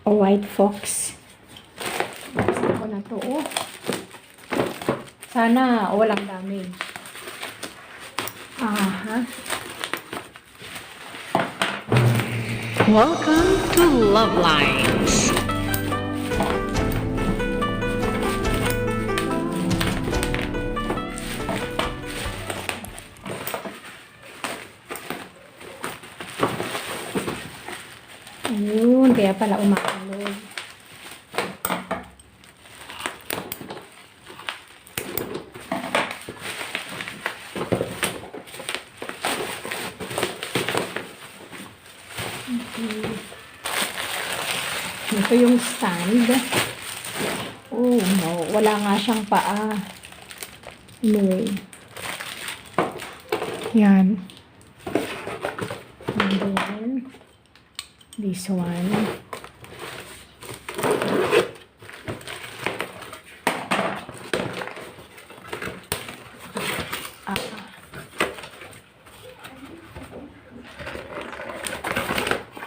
O white fox. Gusto ko na to. Oh. Sana walang damage. Aha. Welcome to Love Lines. Ayun, kaya pala umakalog. Okay. Ito yung stand. Oh no, wala nga siyang paa. Anyway. Yan. And then, this one.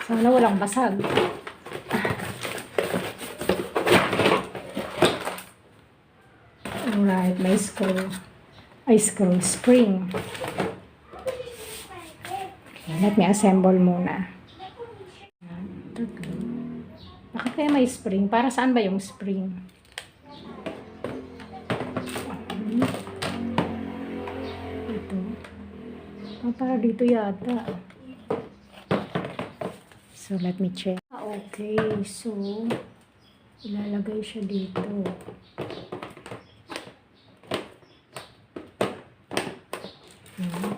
Sana walang basag. Alright, may screw. Ay, screw spring. Okay, let me assemble muna. Bakit kaya may spring? Para saan ba yung spring? Ito. Para dito yata. So, let me check. Okay. So, ilalagay siya dito. Dito.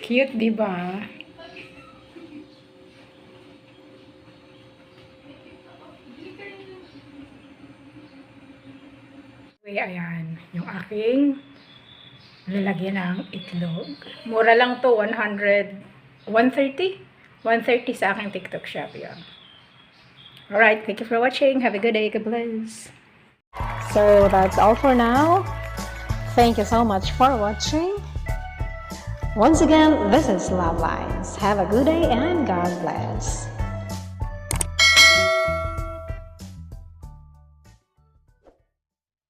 Cute, di ba? Ayan, yung aking lalagyan ng itlog. Mura lang to, 130 sa aking TikTok shop yan. Alright, thank you for watching. Have a good day. God bless. So, that's all for now. Thank you so much for watching. Once again, this is Love Lines. Have a good day and God bless.